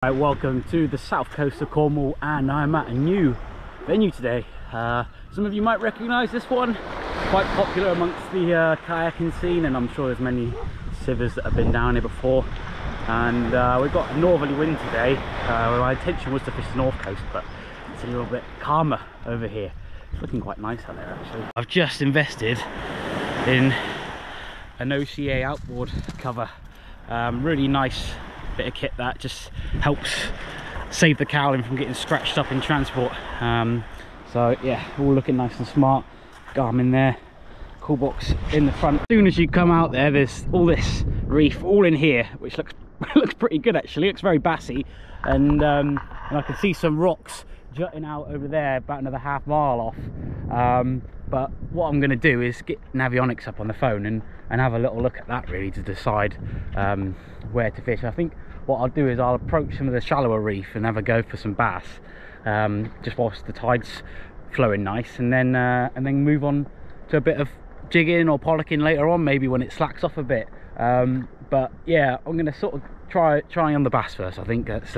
Right, welcome to the south coast of Cornwall, and I'm at a new venue today. Some of you might recognise this one, quite popular amongst the kayaking scene, and I'm sure there's many SIBers that have been down here before. And we've got a northerly wind today. My intention was to fish the north coast, but it's a little bit calmer over here. It's looking quite nice out there actually. I've just invested in an OCA outboard cover. Really nice bit of kit that just helps save the cowling from getting scratched up in transport. So yeah, all looking nice and smart. Garmin there, cool box in the front. As soon as you come out there, there's all this reef all in here, which looks pretty good actually. Looks very bassy, and I can see some rocks jutting out over there about another half mile off. But what I'm going to do is get Navionics up on the phone and have a little look at that really to decide where to fish. I think what I'll do is I'll approach some of the shallower reef and have a go for some bass, just whilst the tide's flowing nice, and then move on to a bit of jigging or pollocking later on, maybe when it slacks off a bit. But yeah, I'm going to sort of try on the bass first. I think that's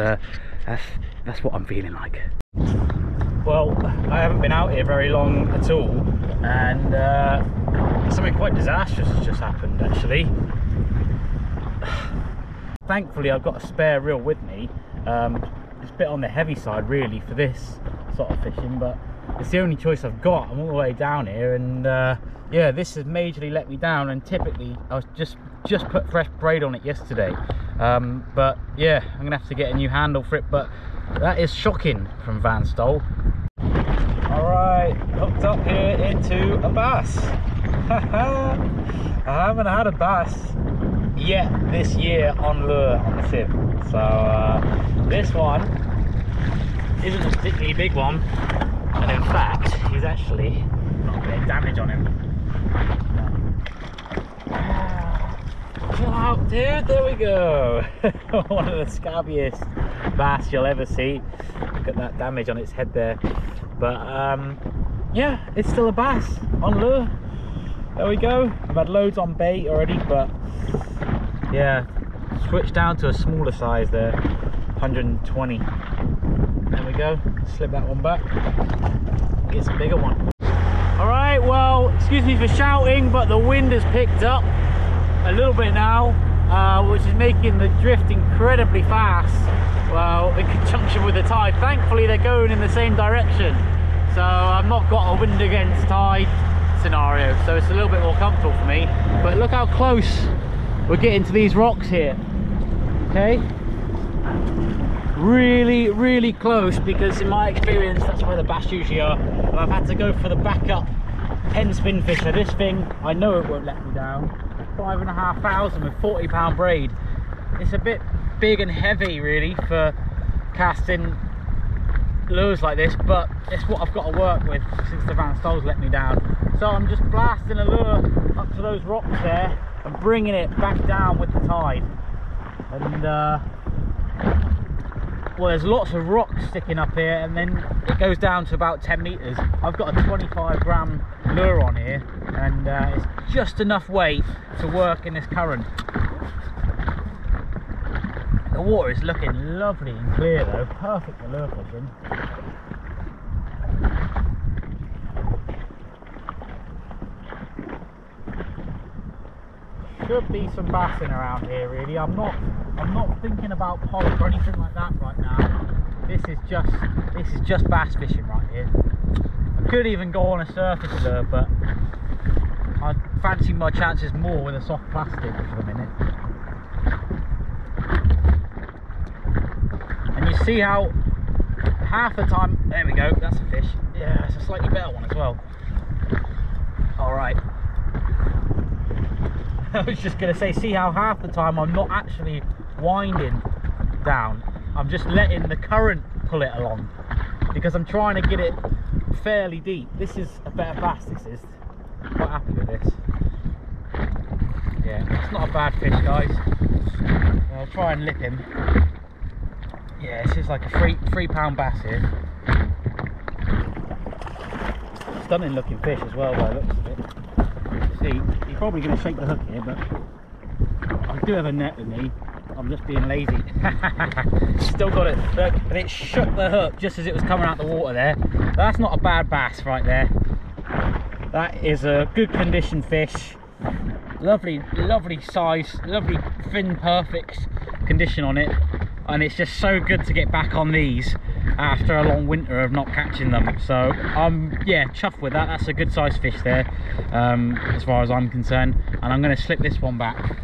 what I'm feeling like. Well, I haven't been out here very long at all, and something quite disastrous has just happened actually. Thankfully I've got a spare reel with me. It's a bit on the heavy side really for this sort of fishing, but it's the only choice I've got. I'm all the way down here, and yeah, this has majorly let me down, and typically I was just put fresh braid on it yesterday. But yeah, I'm gonna have to get a new handle for it, but that is shocking from Van Stol. Alright, hooked up here into a bass. I haven't had a bass yet this year on lure on the SIB. So this one isn't a particularly big one, and in fact he's actually got a bit of damage on him. Chill out dude, there we go. One of the scabbiest bass you'll ever see. Look at that damage on its head there. But yeah, it's still a bass on lure. There we go. I've had loads on bait already, but yeah, switched down to a smaller size there, 120. There we go. Slip that one back, get some bigger one. All right, well, excuse me for shouting, but the wind has picked up a little bit now, which is making the drift incredibly fast. Well, in conjunction with the tide. Thankfully they're going in the same direction, so I've not got a wind against tide scenario, so it's a little bit more comfortable for me. But look how close we're getting to these rocks here. Okay, really close, because in my experience that's where the bass usually are, and I've had to go for the backup 10 spin fisher. This thing, I know it won't let me down. 5,500 with 40-pound braid. It's a bit big and heavy really for casting lures like this, but it's what I've got to work with since the Van Stol's let me down. So I'm just blasting a lure up to those rocks there and bringing it back down with the tide. And well, there's lots of rocks sticking up here, and then it goes down to about 10 meters. I've got a 25-gram lure on here, and it's just enough weight to work in this current. The water is looking lovely and clear though, perfect for lure fishing. Should be some bassing around here really. I'm not thinking about pollock or anything like that right now. This is just bass fishing right here. I could even go on a surface lure, but I fancy my chances more with a soft plastic for the minute. And you see how half the time, there we go, that's a fish. Yeah, it's a slightly better one as well. All right. I was just going to say, see how half the time I'm not actually winding down. I'm just letting the current pull it along, because I'm trying to get it fairly deep. This is a better bass, this is. I'm quite happy with this. Yeah, it's not a bad fish, guys. I'll try and lip him. Yeah, this is like a 3-pound bass here. Stunning looking fish as well by the looks of it. See, you're probably going to shake the hook here, but I do have a net with me. I'm just being lazy. Still got it. Look, and it shook the hook just as it was coming out the water there. That's not a bad bass right there. That is a good condition fish. Lovely, lovely size, lovely fin, perfect condition on it. And it's just so good to get back on these after a long winter of not catching them. So I'm yeah, chuffed with that. That's a good size fish there, as far as I'm concerned. And I'm going to slip this one back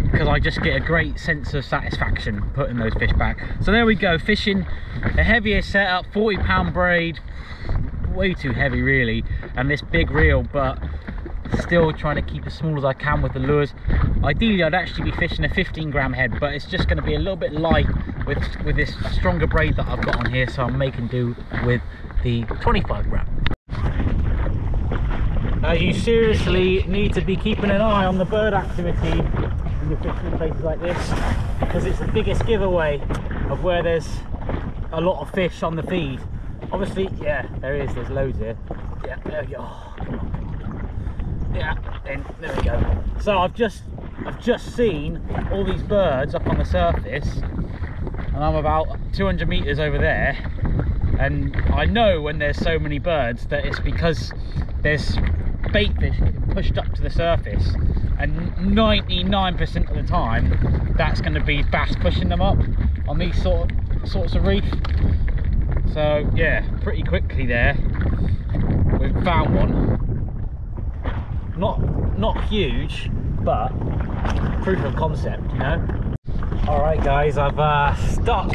because I just get a great sense of satisfaction putting those fish back. So there we go, fishing a heavier setup, 40-pound braid, way too heavy really, and this big reel, but still trying to keep as small as I can with the lures. Ideally I'd actually be fishing a 15-gram head, but it's just going to be a little bit light with this stronger braid that I've got on here, so I'm making do with the 25-gram. You seriously need to be keeping an eye on the bird activity when you're fishing in places like this, because it's the biggest giveaway of where there's a lot of fish on the feed. Obviously, yeah, there's loads here. Yeah, there we go. Oh, come on, come on. Yeah, then there we go. So I've just seen all these birds up on the surface, and I'm about 200 meters over there, and I know when there's so many birds that it's because there's bait fish getting pushed up to the surface, and 99% of the time that's going to be bass pushing them up on these sorts of reef. So yeah, pretty quickly there we've found one. Not huge, but proof of concept, you know. All right guys, I've stuck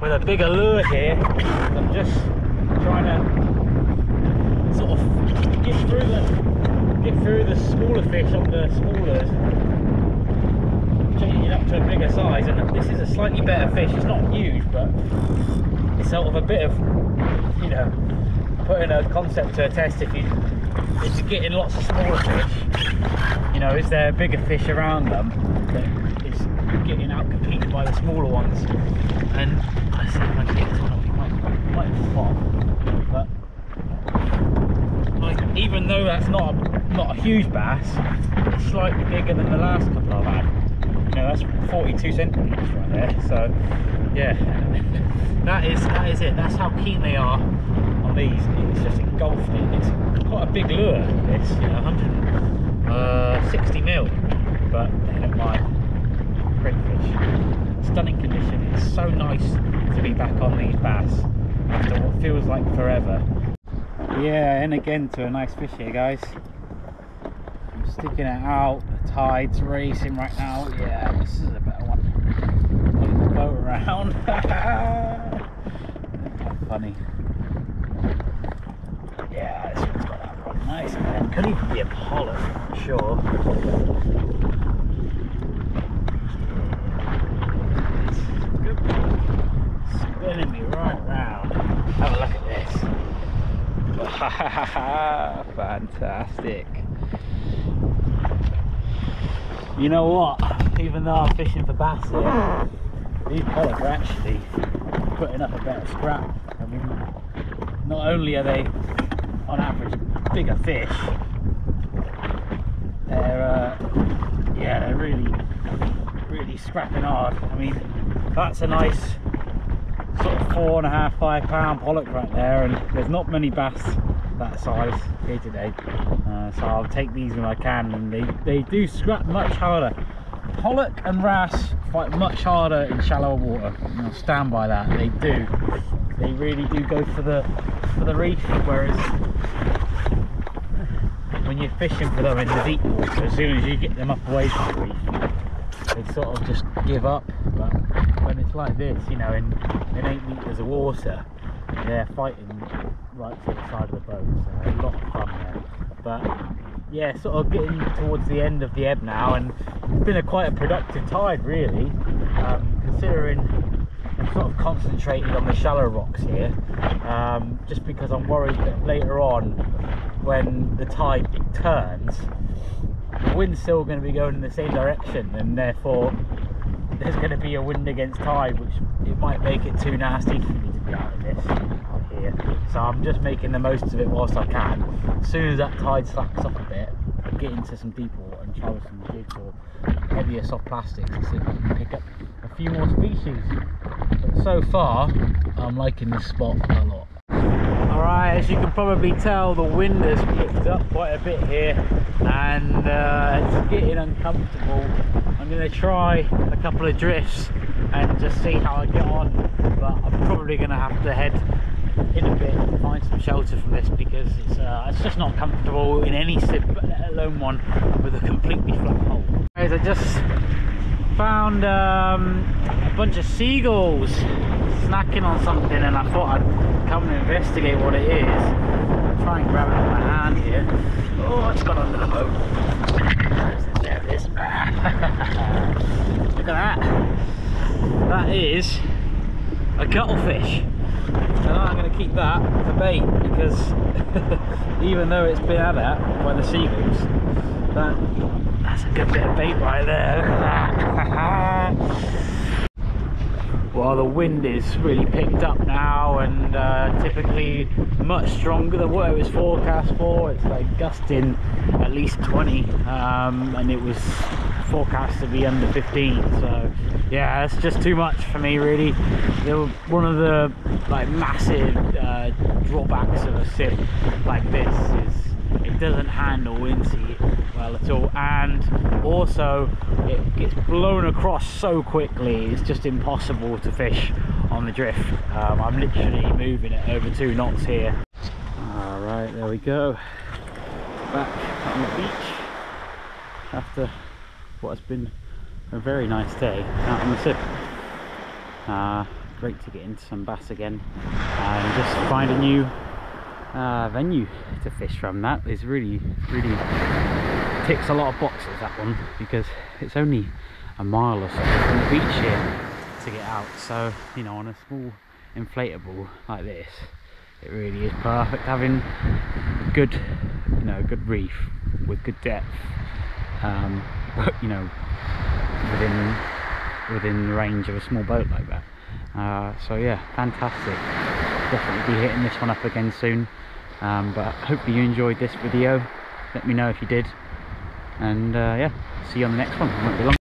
with a bigger lure here. I'm just trying to sort of get through the smaller fish on the smallers, changing it up to a bigger size. And this is a slightly better fish. It's not huge, but it's sort of a bit of, you know, putting a concept to a test. If you're getting lots of smaller fish, you know, is there bigger fish around them that is getting out competed by the smaller ones? And let's see if I can get this one up. You might spot, but like, even though that's not a huge bass, it's slightly bigger than the last couple I've had. You know, that's 42 centimeters right there. So yeah, that is it. That's how keen they are on these. It's just engulfed it. It's quite a big lure, this, you know, 160 mil, but they don't mind. Great fish, stunning condition. It's so nice to be back on these bass after what feels like forever. Yeah, and again to a nice fish here, guys. I'm sticking it out. The tide's racing right now. Yeah, this is a better one. Pulling the boat around. Funny. Yeah, this one's got that rod nice, man. Could even be a pollock, I'm sure. Spinning me right round. Have a look at this. Fantastic. You know what? Even though I'm fishing for bass here, these pollock are actually putting up a better scrap. I mean, not only are they on average bigger fish, they're really scrapping hard. I mean, that's a nice sort of 4.5, 5 pound pollock right there, and there's not many bass that size here today, so I'll take these when I can. And they do scrap much harder. Pollock and wrasse fight much harder in shallower water, and I'll stand by that. They do. They really do go for the reef, whereas when you're fishing for them in the deep water, as soon as you get them up away from the reef, they sort of just give up. But when it's like this, you know, in 8 meters of water, they're fighting right to the side of the boat, so a lot of fun there. But yeah, sort of getting towards the end of the ebb now, and it's been quite a productive tide really, considering I'm sort of concentrated on the shallow rocks here, just because I'm worried that later on when the tide turns, the wind's still going to be going in the same direction, and therefore there's going to be a wind against tide, which it might make it too nasty for me to be out in this here. So I'm just making the most of it whilst I can. As soon as that tide slacks off a bit, I'll get into some deep water and try with some jigs or heavier soft plastics to see if I can pick up a few more species. But so far, I'm liking this spot a lot. Alright, as you can probably tell, the wind has picked up quite a bit here, and it's getting uncomfortable. I'm going to try a couple of drifts and just see how I get on, but I'm probably going to have to head in a bit and find some shelter from this, because it's just not comfortable in any SIB, let alone one with a completely flat hull. Guys, I just found a bunch of seagulls snacking on something, and I thought I'd come and investigate what it is. I'll try and grab it with my hand here. Oh, it's got under the boat. There it is. Look at that. That is a cuttlefish. And I'm going to keep that for bait, because even though it's been had at by the seagulls, that's a good bit of bait right there. Look at that. Well, the wind is really picked up now, and typically much stronger than what it was forecast for. It's like gusting at least 20, and it was forecast to be under 15. So yeah, it's just too much for me, really. One of the massive drawbacks of a SIB like this is it doesn't handle wind seat well at all, and also it gets blown across so quickly. It's just impossible to fish on the drift. I'm literally moving it over 2 knots here. All right, there we go, back on the beach after what has been a very nice day out on the SIB. Great to get into some bass again and just find a new venue to fish from. That is really ticks a lot of boxes, that one, because it's only a mile or so from the beach here to get out. So, you know, on a small inflatable like this, it really is perfect having a good, you know, a good reef with good depth, you know, within the range of a small boat like that. So yeah, fantastic. Definitely be hitting this one up again soon. But hopefully you enjoyed this video. Let me know if you did, and yeah, see you on the next one. It won't be long.